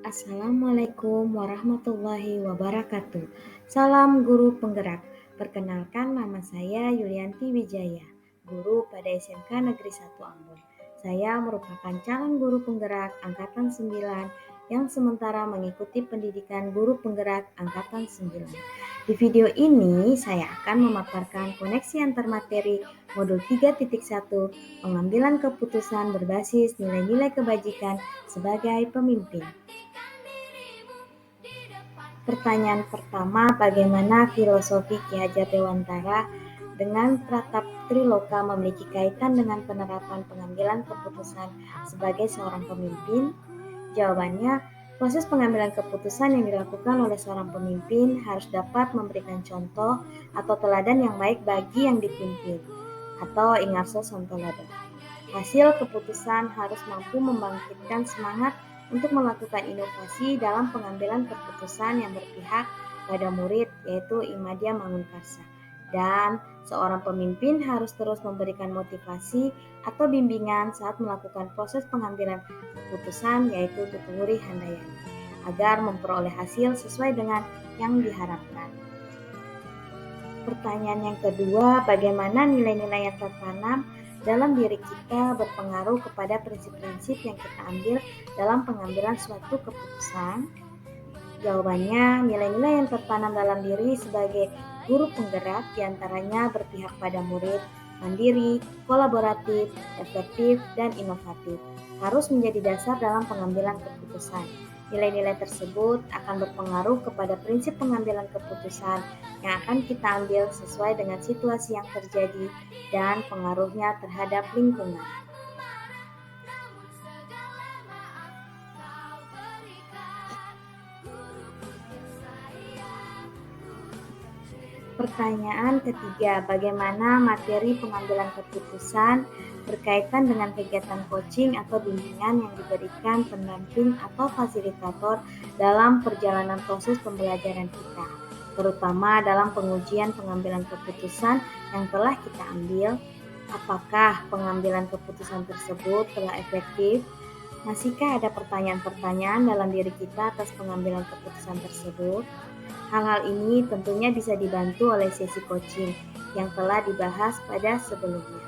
Assalamualaikum warahmatullahi wabarakatuh. Salam guru penggerak. Perkenalkan nama saya Yulianti Wijaya, guru pada SMK Negeri 1 Ambon. Saya merupakan calon guru penggerak angkatan 9 yang sementara mengikuti pendidikan guru penggerak angkatan 9. Di video ini saya akan memaparkan koneksi antar materi modul 3.1 pengambilan keputusan berbasis nilai-nilai kebajikan sebagai pemimpin. Pertanyaan pertama, bagaimana filosofi Ki Hajar Dewantara dengan Pratap Triloka memiliki kaitan dengan penerapan pengambilan keputusan sebagai seorang pemimpin? Jawabannya, proses pengambilan keputusan yang dilakukan oleh seorang pemimpin harus dapat memberikan contoh atau teladan yang baik bagi yang dipimpin, atau ingarso sontolodo. Hasil keputusan harus mampu membangkitkan semangat untuk melakukan inovasi dalam pengambilan keputusan yang berpihak pada murid, yaitu Imadya Mangunkarsa. Dan seorang pemimpin harus terus memberikan motivasi atau bimbingan saat melakukan proses pengambilan keputusan, yaitu Tutunguri Handayani, agar memperoleh hasil sesuai dengan yang diharapkan. Pertanyaan yang kedua, bagaimana nilai-nilai yang tertanam dalam diri kita berpengaruh kepada prinsip-prinsip yang kita ambil dalam pengambilan suatu keputusan? Jawabannya, nilai-nilai yang tertanam dalam diri sebagai guru penggerak diantaranya berpihak pada murid, mandiri, kolaboratif, efektif, dan inovatif, harus menjadi dasar dalam pengambilan keputusan. Nilai-nilai tersebut akan berpengaruh kepada prinsip pengambilan keputusan yang akan kita ambil sesuai dengan situasi yang terjadi dan pengaruhnya terhadap lingkungan. Pertanyaan ketiga, bagaimana materi pengambilan keputusan berkaitan dengan kegiatan coaching atau bimbingan yang diberikan pendamping atau fasilitator dalam perjalanan proses pembelajaran kita, terutama dalam pengujian pengambilan keputusan yang telah kita ambil? Apakah pengambilan keputusan tersebut telah efektif? Masihkah ada pertanyaan-pertanyaan dalam diri kita atas pengambilan keputusan tersebut? Hal-hal ini tentunya bisa dibantu oleh sesi coaching yang telah dibahas pada sebelumnya.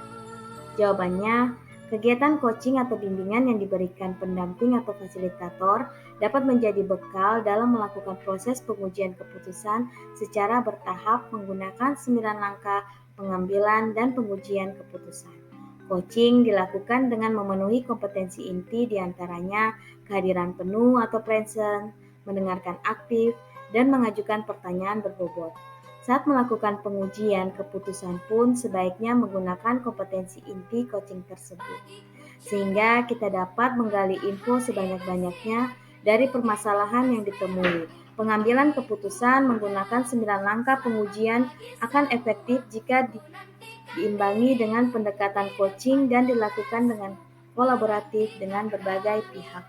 Jawabannya, kegiatan coaching atau bimbingan yang diberikan pendamping atau fasilitator dapat menjadi bekal dalam melakukan proses pengujian keputusan secara bertahap menggunakan 9 langkah pengambilan dan pengujian keputusan. Coaching dilakukan dengan memenuhi kompetensi inti diantaranya kehadiran penuh atau present, mendengarkan aktif, dan mengajukan pertanyaan berbobot. Saat melakukan pengujian keputusan pun sebaiknya menggunakan kompetensi inti coaching tersebut, sehingga kita dapat menggali info sebanyak-banyaknya dari permasalahan yang ditemui. Pengambilan keputusan menggunakan 9 langkah pengujian akan efektif jika diimbangi dengan pendekatan coaching dan dilakukan dengan kolaboratif dengan berbagai pihak.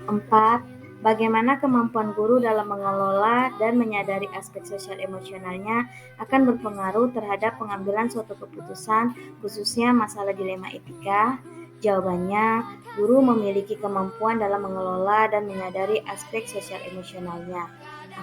4. Bagaimana kemampuan guru dalam mengelola dan menyadari aspek sosial emosionalnya akan berpengaruh terhadap pengambilan suatu keputusan, khususnya masalah dilema etika? Jawabannya, guru memiliki kemampuan dalam mengelola dan menyadari aspek sosial emosionalnya,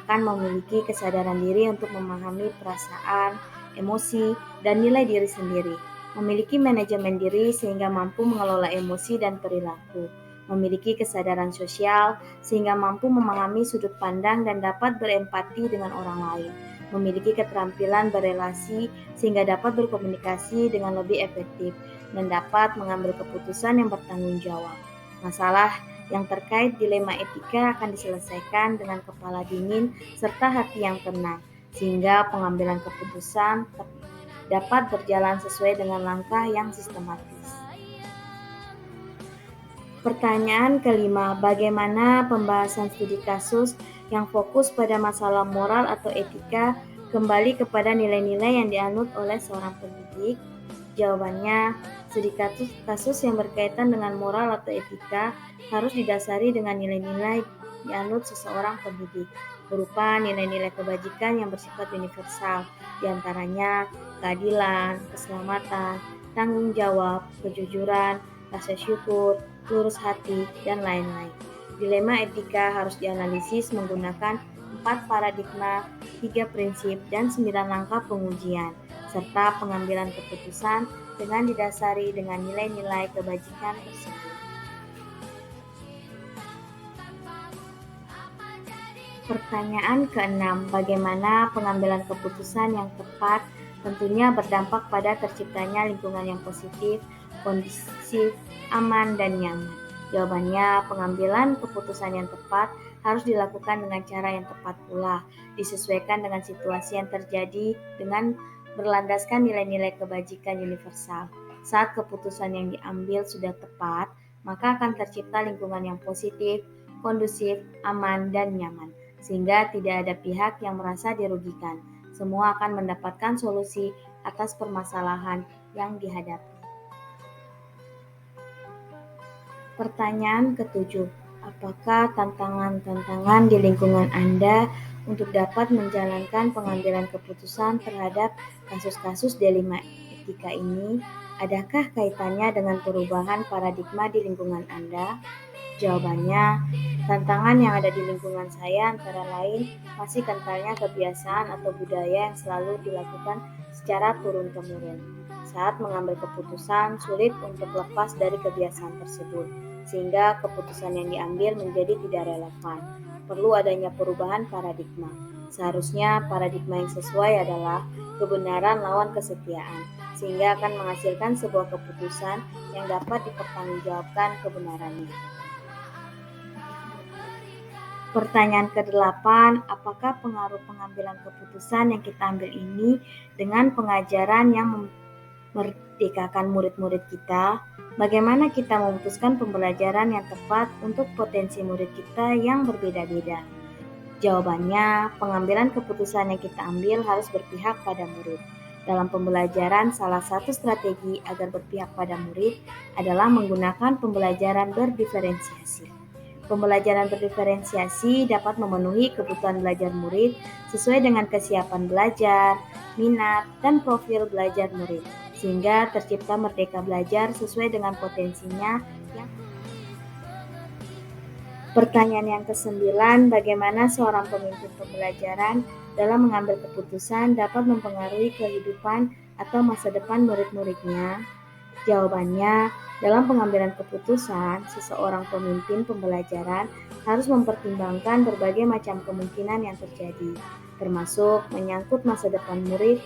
akan memiliki kesadaran diri untuk memahami perasaan, emosi, dan nilai diri sendiri, memiliki manajemen diri sehingga mampu mengelola emosi dan perilaku, memiliki kesadaran sosial sehingga mampu memahami sudut pandang dan dapat berempati dengan orang lain, memiliki keterampilan berelasi sehingga dapat berkomunikasi dengan lebih efektif, dan dapat mengambil keputusan yang bertanggung jawab. Masalah yang terkait dilema etika akan diselesaikan dengan kepala dingin serta hati yang tenang, sehingga pengambilan keputusan dapat berjalan sesuai dengan langkah yang sistematis. Pertanyaan kelima, bagaimana pembahasan studi kasus yang fokus pada masalah moral atau etika kembali kepada nilai-nilai yang dianut oleh seorang pendidik? Jawabannya, studi kasus yang berkaitan dengan moral atau etika harus didasari dengan nilai-nilai dianut seseorang pendidik, berupa nilai-nilai kebajikan yang bersifat universal, diantaranya keadilan, keselamatan, tanggung jawab, kejujuran, rasa syukur, lurus hati, dan lain-lain. Dilema etika harus dianalisis menggunakan 4 paradigma, 3 prinsip, dan 9 langkah pengujian, serta pengambilan keputusan dengan didasari dengan nilai-nilai kebajikan tersebut. Pertanyaan keenam, bagaimana pengambilan keputusan yang tepat tentunya berdampak pada terciptanya lingkungan yang positif, kondusif, aman, dan nyaman. Jawabannya, pengambilan keputusan yang tepat harus dilakukan dengan cara yang tepat pula, disesuaikan dengan situasi yang terjadi dengan berlandaskan nilai-nilai kebajikan universal. Saat keputusan yang diambil sudah tepat, maka akan tercipta lingkungan yang positif, kondusif, aman, dan nyaman, sehingga tidak ada pihak yang merasa dirugikan. Semua akan mendapatkan solusi atas permasalahan yang dihadapi. Pertanyaan ketujuh, apakah tantangan-tantangan di lingkungan Anda untuk dapat menjalankan pengambilan keputusan terhadap kasus-kasus dilema etika ini? Adakah kaitannya dengan perubahan paradigma di lingkungan Anda? Jawabannya, tantangan yang ada di lingkungan saya antara lain masih kentalnya kebiasaan atau budaya yang selalu dilakukan secara turun-temurun. Saat mengambil keputusan, sulit untuk lepas dari kebiasaan tersebut, sehingga keputusan yang diambil menjadi tidak relevan. Perlu adanya perubahan paradigma. Seharusnya paradigma yang sesuai adalah kebenaran lawan kesetiaan, sehingga akan menghasilkan sebuah keputusan yang dapat dipertanggungjawabkan kebenarannya. Pertanyaan ke-8, apakah pengaruh pengambilan keputusan yang kita ambil ini dengan pengajaran yang memerdekakan murid-murid kita? Bagaimana kita memutuskan pembelajaran yang tepat untuk potensi murid kita yang berbeda-beda? Jawabannya, pengambilan keputusan yang kita ambil harus berpihak pada murid. Dalam pembelajaran, salah satu strategi agar berpihak pada murid adalah menggunakan pembelajaran berdiferensiasi. Pembelajaran berdiferensiasi dapat memenuhi kebutuhan belajar murid sesuai dengan kesiapan belajar, minat, dan profil belajar murid, sehingga tercipta merdeka belajar sesuai dengan potensinya. Pertanyaan yang ke-9, bagaimana seorang pemimpin pembelajaran dalam mengambil keputusan dapat mempengaruhi kehidupan atau masa depan murid-muridnya? Jawabannya, dalam pengambilan keputusan, seseorang pemimpin pembelajaran harus mempertimbangkan berbagai macam kemungkinan yang terjadi, termasuk menyangkut masa depan murid.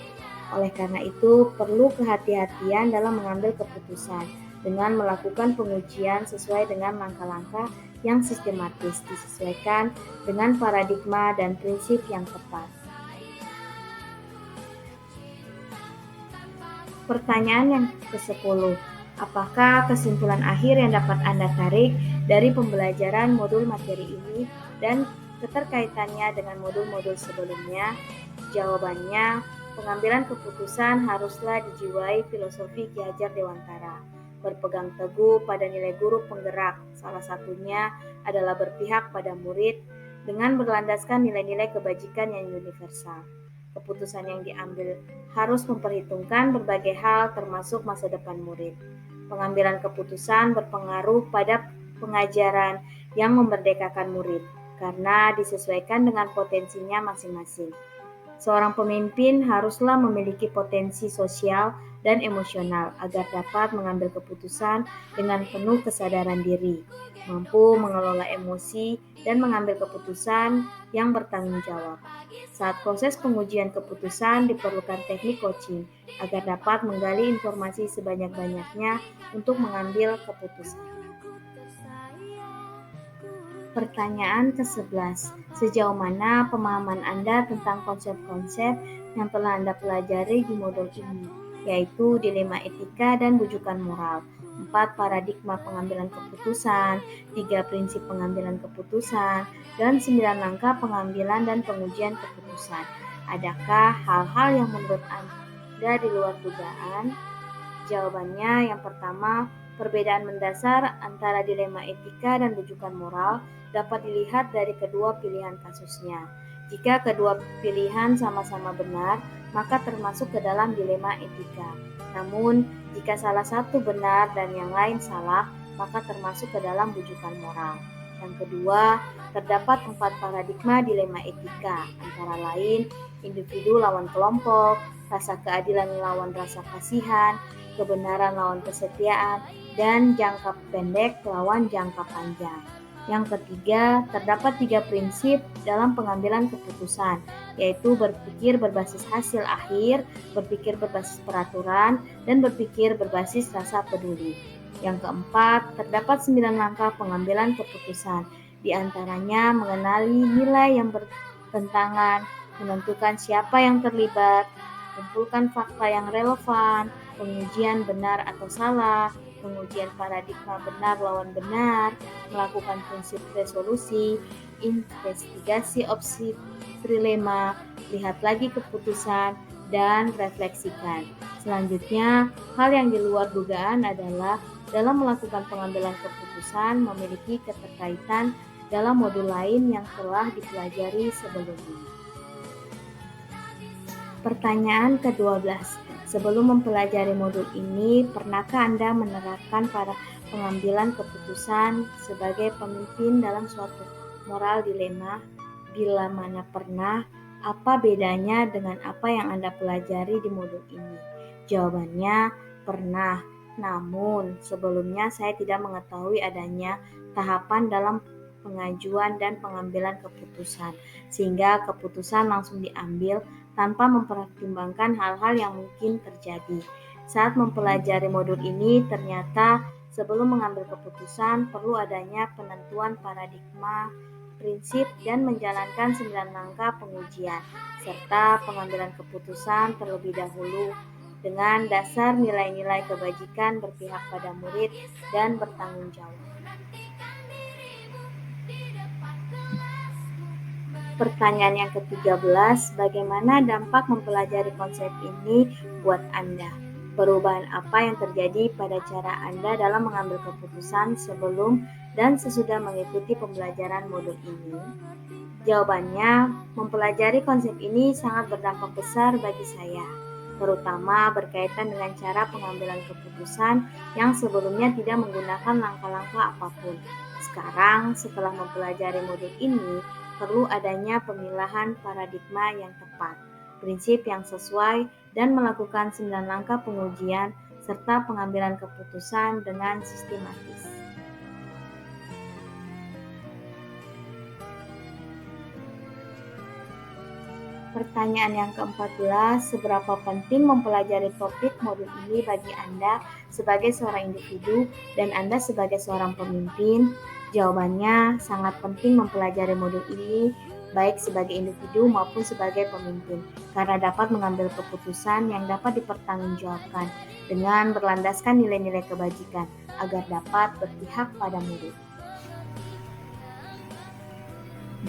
Oleh karena itu, perlu kehati-hatian dalam mengambil keputusan dengan melakukan pengujian sesuai dengan langkah-langkah yang sistematis, disesuaikan dengan paradigma dan prinsip yang tepat. Pertanyaan yang ke-10, apakah kesimpulan akhir yang dapat Anda tarik dari pembelajaran modul materi ini dan keterkaitannya dengan modul-modul sebelumnya? Jawabannya, pengambilan keputusan haruslah dijiwai filosofi Ki Hajar Dewantara, berpegang teguh pada nilai guru penggerak, salah satunya adalah berpihak pada murid dengan berlandaskan nilai-nilai kebajikan yang universal. Keputusan yang diambil harus memperhitungkan berbagai hal termasuk masa depan murid. Pengambilan keputusan berpengaruh pada pengajaran yang memerdekakan murid karena disesuaikan dengan potensinya masing-masing. Seorang pemimpin haruslah memiliki potensi sosial dan emosional agar dapat mengambil keputusan dengan penuh kesadaran diri, mampu mengelola emosi, dan mengambil keputusan yang bertanggung jawab. Saat proses pengujian keputusan diperlukan teknik coaching agar dapat menggali informasi sebanyak-banyaknya untuk mengambil keputusan. Pertanyaan ke-11, sejauh mana pemahaman Anda tentang konsep-konsep yang telah Anda pelajari di modul ini, yaitu dilema etika dan bujukan moral, 4 paradigma pengambilan keputusan, 3 prinsip pengambilan keputusan, dan 9 langkah pengambilan dan pengujian keputusan. Adakah hal-hal yang menurut Anda di luar dugaan? Jawabannya, yang pertama, perbedaan mendasar antara dilema etika dan bujukan moral dapat dilihat dari kedua pilihan kasusnya. Jika kedua pilihan sama-sama benar, maka termasuk ke dalam dilema etika. Namun, jika salah satu benar dan yang lain salah, maka termasuk ke dalam rujukan moral. Yang kedua, terdapat 4 paradigma dilema etika, antara lain individu lawan kelompok, rasa keadilan lawan rasa kasihan, kebenaran lawan kesetiaan, dan jangka pendek lawan jangka panjang. Yang ketiga, terdapat 3 prinsip dalam pengambilan keputusan, yaitu berpikir berbasis hasil akhir, berpikir berbasis peraturan, dan berpikir berbasis rasa peduli. Yang keempat, terdapat 9 langkah pengambilan keputusan, di antaranya mengenali nilai yang bertentangan, menentukan siapa yang terlibat, kumpulkan fakta yang relevan, pengujian benar atau salah, pengujian paradigma benar lawan benar, melakukan prinsip resolusi, investigasi opsi trilema, lihat lagi keputusan, dan refleksikan. Selanjutnya, hal yang di luar dugaan adalah dalam melakukan pengambilan keputusan memiliki keterkaitan dalam modul lain yang telah dipelajari sebelumnya. Pertanyaan ke-12. Sebelum mempelajari modul ini, pernahkah Anda menerapkan pada pengambilan keputusan sebagai pemimpin dalam suatu moral dilema? Bila mana pernah, apa bedanya dengan apa yang Anda pelajari di modul ini? Jawabannya, pernah. Namun, sebelumnya saya tidak mengetahui adanya tahapan dalam pengajuan dan pengambilan keputusan, sehingga keputusan langsung diambil tanpa mempertimbangkan hal-hal yang mungkin terjadi. Saat mempelajari modul ini, ternyata sebelum mengambil keputusan perlu adanya penentuan paradigma, prinsip, dan menjalankan 9 langkah pengujian, serta pengambilan keputusan terlebih dahulu dengan dasar nilai-nilai kebajikan, berpihak pada murid, dan bertanggung jawab. Pertanyaan yang ke-13, bagaimana dampak mempelajari konsep ini buat Anda? Perubahan apa yang terjadi pada cara Anda dalam mengambil keputusan sebelum dan sesudah mengikuti pembelajaran modul ini? Jawabannya, mempelajari konsep ini sangat berdampak besar bagi saya, terutama berkaitan dengan cara pengambilan keputusan yang sebelumnya tidak menggunakan langkah-langkah apapun. Sekarang, setelah mempelajari modul ini, perlu adanya pemilahan paradigma yang tepat, prinsip yang sesuai, dan melakukan 9 langkah pengujian serta pengambilan keputusan dengan sistematis. Pertanyaan yang ke-14, seberapa penting mempelajari topik modul ini bagi Anda sebagai seorang individu dan Anda sebagai seorang pemimpin? Jawabannya, sangat penting mempelajari modul ini baik sebagai individu maupun sebagai pemimpin, karena dapat mengambil keputusan yang dapat dipertanggungjawabkan dengan berlandaskan nilai-nilai kebajikan agar dapat berpihak pada murid.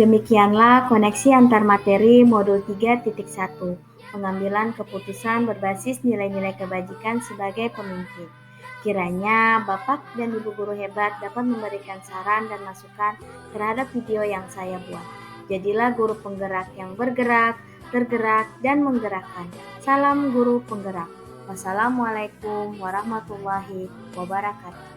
Demikianlah koneksi antar materi modul 3.1, pengambilan keputusan berbasis nilai-nilai kebajikan sebagai pemimpin. Kiranya Bapak dan Ibu guru hebat dapat memberikan saran dan masukan terhadap video yang saya buat. Jadilah guru penggerak yang bergerak, tergerak, dan menggerakkan. Salam guru penggerak. Wassalamualaikum warahmatullahi wabarakatuh.